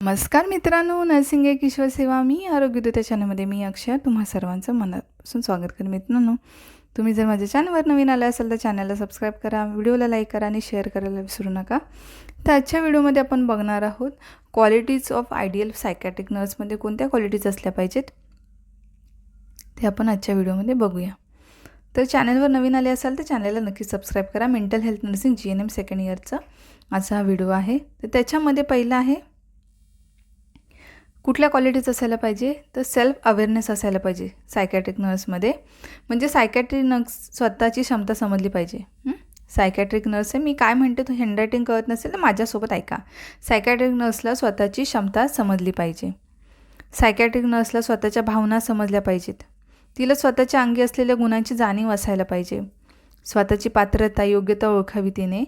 नमस्कार मित्रांनो, नर्सिंग एक ईश्वर सेवा. मी आरोग्यदूत चॅनलमध्ये मी अक्षय तुम्हा सर्वांचं मनापासून स्वागत करते. मित्रांनो, तुम्ही जर माझ्या चॅनलवर नवीन आले असाल तर चॅनलला सबस्क्राईब करा, व्हिडिओला लाईक करा आणि शेअर करायला विसरू नका. तर आजच्या व्हिडिओमध्ये आपण बघणार आहोत क्वालिटीज ऑफ आयडियल सायकॅट्रिक नर्समध्ये कोणत्या क्वालिटीज असल्या पाहिजेत ते आपण आजच्या व्हिडिओमध्ये बघूया. तर चॅनलवर नवीन आले असाल तर चॅनलला नक्की सबस्क्राईब करा. Mental health nursing GNM second इयरचा आजचा हा व्हिडिओ आहे. तर त्याच्यामध्ये पहिला आहे कुठल्या क्वालिटीज असायला पाहिजे, तर सेल्फ अवेअरनेस असायला पाहिजे सायकॅट्रिक नर्समध्ये. म्हणजे सायकॅट्रिक नर्स स्वतःची क्षमता समजली पाहिजे. सायकॅट्रिक नर्स आहे, मी काय म्हणते तो हँडरायटिंग कळत नसेल तर माझ्यासोबत ऐका. सायकॅट्रिक नर्सला स्वतःची क्षमता समजली पाहिजे. सायकॅट्रिक नर्सला स्वतःच्या भावना समजल्या पाहिजेत. तिला स्वतःच्या अंगी असलेल्या गुणांची जाणीव असायला पाहिजे. स्वतःची पात्रता योग्यता ओळखावी तिने.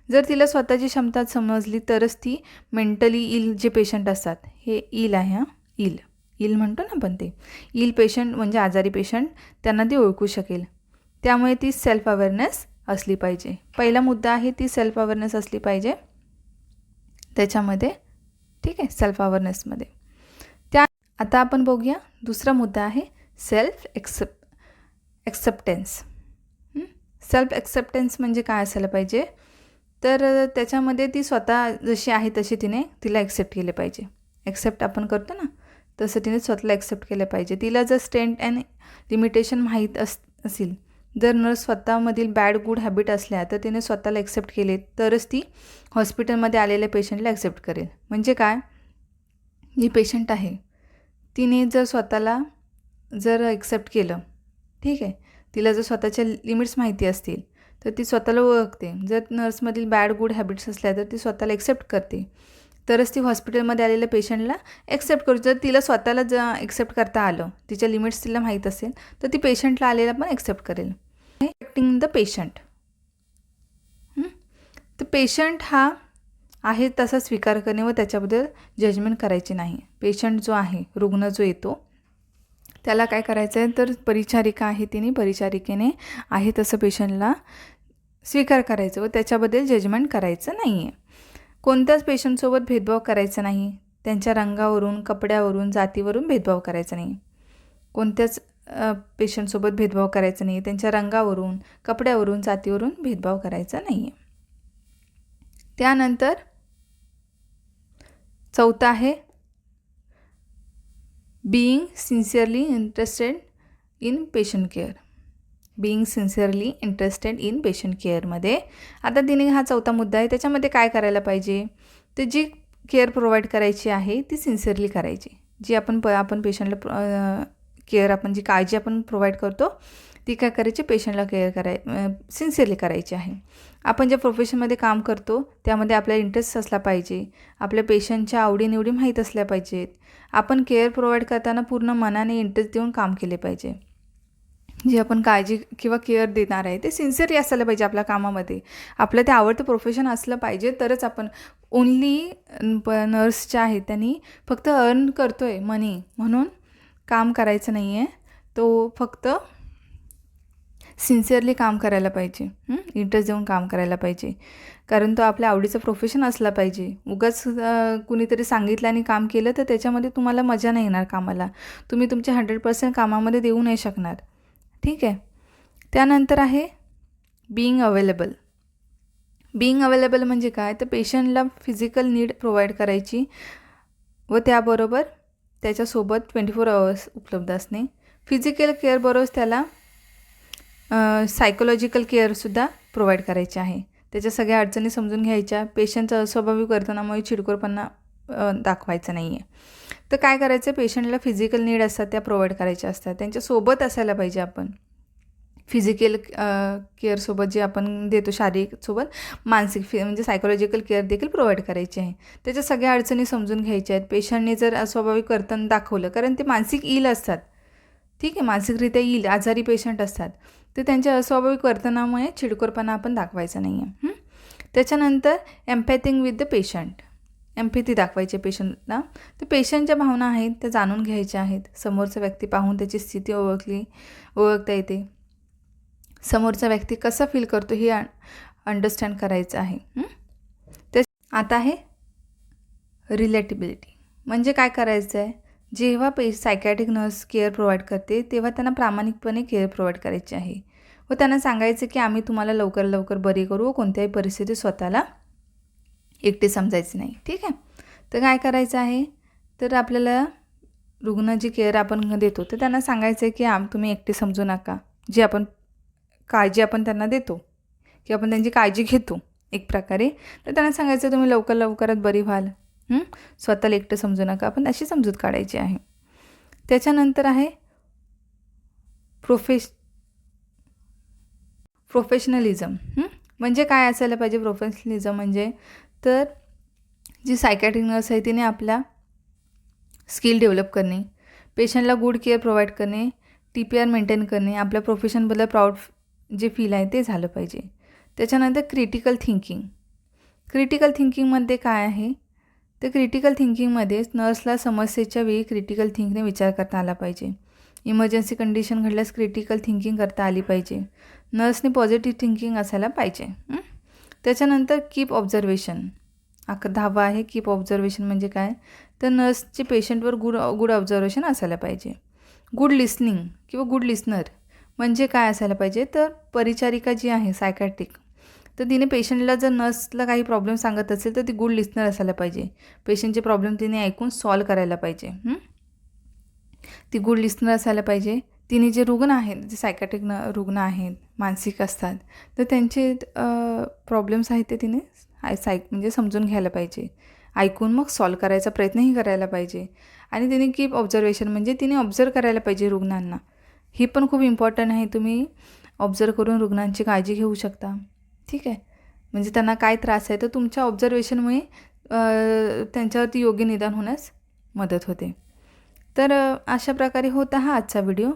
जर तिला स्वतःची क्षमता समजली तरच ती मेंटली इल जे पेशंट असतात, हे इल आहे हां, इल म्हणतो ना आपण, ते इल पेशंट म्हणजे आजारी पेशंट, त्यांना ती ओळखू शकेल. त्यामुळे ती सेल्फ अवेअरनेस असली पाहिजे. पहिला मुद्दा आहे ती सेल्फ अवेअरनेस असली पाहिजे त्याच्यामध्ये. ठीक आहे, सेल्फ अवेअरनेसमध्ये. आता आपण बघूया दुसरा मुद्दा आहे सेल्फ एक्सेप्टन्स. सेल्फ एक्सेप्टन्स म्हणजे काय असायला पाहिजे, तर त्याच्यामध्ये ती स्वतः जशी आहे तशी तिला ॲक्सेप्ट केले पाहिजे. ॲक्सेप्ट आपण करतो ना, तसं तिने स्वतःला ॲक्सेप्ट केलं पाहिजे. तिला जर स्ट्रेंथ अँड लिमिटेशन माहीत असेल, जर नर्स स्वतःमधील बॅड गुड हॅबिट असल्या तर तिने स्वतःला ॲक्सेप्ट केले तरच ती हॉस्पिटलमध्ये आलेल्या पेशंटला ॲक्सेप्ट करेल. म्हणजे काय, जी पेशंट आहे तिने जर स्वतःला ॲक्सेप्ट केलं, ठीक आहे, तिला जर स्वतःच्या लिमिट्स माहिती असतील तर ती स्वतःला ओळखते. जर नर्समधील बॅड गुड हॅबिट्स असल्या तर ती स्वतःला ॲक्सेप्ट करते, तरच ती हॉस्पिटलमध्ये आलेल्या पेशंटला ॲक्सेप्ट करू. जर तिला स्वतःला ॲक्सेप्ट करता आलं, तिच्या लिमिट्स तिला माहीत असेल, तर ती पेशंटला आलेला पण ॲक्सेप्ट करेल. Accepting the patient. तर पेशंट हा आहे तसा स्वीकार करणे व त्याच्याबद्दल जजमेंट करायची नाही. पेशंट जो आहे, रुग्ण जो येतो, त्याला काय करायचं आहे, तर परिचारिका आहे परिचारिकेने आहे तसं पेशंटला स्वीकार करायचं व त्याच्याबद्दल जजमेंट करायचं नाही आहे. कोणत्याच पेशंटसोबत भेदभाव करायचा नाही. त्यांच्या रंगावरून, कपड्यावरून, जातीवरून भेदभाव करायचा नाही. कोणत्याच पेशंटसोबत भेदभाव करायचा नाही. त्यांच्या रंगावरून, कपड्यावरून, जातीवरून भेदभाव करायचा नाही आहे. त्यानंतर चौथा आहे being sincerely interested in patient care. Being sincerely interested in patient केअरमध्ये आता तिने हा चौथा मुद्दा आहे. त्याच्यामध्ये काय करायला पाहिजे, तर जी केअर प्रोव्हाइड करायची आहे ती सिन्सिअरली करायची. जी आपण पेशंटला केअर, आपण जी काळजी आपण प्रोव्हाइड करतो ती काय करायची, पेशंटला सिन्सिअरली करायची आहे. आपण ज्या प्रोफेशनमध्ये काम करतो त्यामध्ये आपल्याला इंटरेस्ट असला पाहिजे. आपल्या पेशंटच्या आवडीनिवडी माहीत असल्या पाहिजेत. आपण केअर प्रोव्हाइड करताना पूर्ण मनाने इंटरेस्ट देऊन काम केले पाहिजे. जे आपण काळजी किंवा केअर देणार आहे ते सिन्सिअरली असायला पाहिजे आपल्या कामामध्ये. आपलं ते आवडतं प्रोफेशन असलं पाहिजे तरच आपण. ओन्ली नर्स ज्या आहेत त्यांनी फक्त अर्न करतो आहे मनी म्हणून काम करायचं नाही आहे. तो फक्त सिन्सिअरली काम करायला पाहिजे, इंटरेस्ट देऊन काम करायला पाहिजे. कारण तो आपल्या आवडीचं प्रोफेशन असला पाहिजे. उगाच कुणीतरी सांगितलं आणि काम केलं तर त्याच्यामध्ये तुम्हाला मजा नाही येणार कामाला. तुम्ही तुमचे 100% कामामध्ये देऊ नाही शकणार. ठीक आहे. त्यानंतर आहे बीइंग अवेलेबल. बीइंग अवेलेबल म्हणजे काय, तर पेशंटला फिजिकल नीड प्रोव्हाइड करायची व त्याबरोबर त्याच्यासोबत 24 आवर्स उपलब्ध असणे. फिजिकल केअरबरोबरच त्याला सायकोलॉजिकल केअरसुद्धा प्रोव्हाइड करायची आहे. त्याच्या सगळ्या अडचणी समजून घ्यायच्या. पेशंटचा अस्वाभाविक वर्तनामुळे चिडखोरपणा दाखवायचा नाही आहे. तर काय करायचं, पेशंटला फिजिकल नीड असतात त्या प्रोव्हाइड करायच्या असतात. त्यांच्यासोबत असायला पाहिजे आपण. फिजिकल केअरसोबत जे आपण देतो शारीरिकसोबत मानसिक म्हणजे सायकोलॉजिकल केअर देखील प्रोव्हाइड करायची आहे. त्याच्या सगळ्या अडचणी समजून घ्यायच्या आहेत. पेशंटने जर अस्वाभाविक वर्तन दाखवलं, कारण ते मानसिक इल असतात, ठीक आहे, मानसिकरित्या आजारी पेशंट असतात, तर त्यांच्या अस्वाभाविक वर्तनामुळे चिडखोरपणा आपण दाखवायचा नाही आहे. त्याच्यानंतर एम्पॅथिंग विथ द पेशंट. एम्पॅथी दाखवायची पेशंटला. तर पेशंटच्या भावना आहेत त्या जाणून घ्यायच्या आहेत. समोरचा व्यक्ती पाहून त्याची स्थिती ओळखता येते. समोरचा व्यक्ती कसा फील करतो हे अंडरस्टँड करायचं आहे. आता आहे रिलेटिबिलिटी. म्हणजे काय करायचं आहे, जेव्हा सायकॅट्रिक नर्स केअर प्रोव्हाइड करते तेव्हा त्यांना प्रामाणिकपणे केअर प्रोव्हाइड करायची आहे व त्यांना सांगायचं की आम्ही तुम्हाला लवकर लवकर बरी करू व कोणत्याही परिस्थितीत स्वतःला एकटे समजायचे नाही. ठीक आहे. तर काय करायचं आहे, तर आपल्याला रुग्ण जी केअर आपण देतो तर त्यांना सांगायचं आहे की तुम्ही एकटे समजू नका. जी आपण काळजी आपण त्यांना देतो की आपण त्यांची काळजी घेतो एक प्रकारे, तर त्यांना सांगायचं तुम्ही लवकर लवकरात बरी व्हाल, स्वतःला एकटं समजू नका. आपण अशी समजूत काढायची आहे. त्याच्यानंतर आहे प्रोफेशनलिझम. म्हणजे काय असायला पाहिजे प्रोफेशनलिझम म्हणजे, तर जी सायकॅट्रिक नर्स आहे तिने आपला स्किल डेव्हलप करणे, पेशंटला गुड केअर प्रोव्हाइड करणे, TPR मेंटेन करणे, आपल्या प्रोफेशनबद्दल प्राऊड जे फील आहे ते झालं पाहिजे. त्याच्यानंतर क्रिटिकल थिंकिंगमध्ये काय आहे, तर क्रिटिकल थिंकिंगमध्ये नर्सला समस्येच्या वेळी क्रिटिकल थिंकने विचार करता आला पाहिजे. इमर्जन्सी कंडिशन घडल्यास क्रिटिकल थिंकिंग करता आली पाहिजे. नर्सने पॉझिटिव्ह थिंकिंग असायला पाहिजे. त्याच्यानंतर कीप ऑब्झर्वेशन. 10वा आहे कीप ऑब्झर्वेशन. म्हणजे काय, तर नर्सचे पेशंटवर गुड ऑब्झर्वेशन असायला पाहिजे. गुड लिसनिंग किंवा गुड लिसनर म्हणजे काय असायला पाहिजे, तर परिचारिका जी आहे सायकॅट्रिक, तर तिने पेशंटला जर नर्सला काही प्रॉब्लेम सांगत असेल तर ती गुड लिसनर असायला पाहिजे. पेशंटचे प्रॉब्लेम तिने ऐकून सॉल्व करायला पाहिजे. ती गुड लिसनर असायला पाहिजे. तिने जे रुग्ण आहेत, जे सायकॅट्रिक रुग्ण आहेत, मानसिक असतात, तर त्यांचे प्रॉब्लेम्स आहेत ते तिने म्हणजे समजून घ्यायला पाहिजे. ऐकून मग सॉल्व करायचा प्रयत्नही करायला पाहिजे. आणि तिने कीप ऑब्झर्वेशन म्हणजे तिने ऑब्झर्व करायला पाहिजे रुग्णांना. ही पण खूप इम्पॉर्टंट आहे. तुम्ही ऑब्झर्व करून रुग्णांची काळजी घेऊ शकता. ठीक आहे. म्हणजे त्यांना काय त्रास आहे तर तुमच्या ऑब्झर्वेशनमुळे त्यांच्यावरती योग्य निदान होण्यास मदत होते. तर अशा प्रकारे होता हा आजचा video.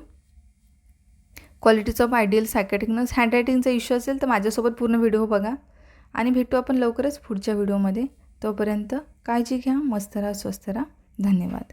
Qualities of ideal psychiatric nurse. हँडरायटिंगचा इश्यू असेल तर माझ्यासोबत पूर्ण व्हिडिओ बघा आणि भेटू आपण लवकरच पुढच्या व्हिडिओमध्ये. तोपर्यंत काळजी घ्या, मस्त राहा, स्वस्थ राहा. धन्यवाद.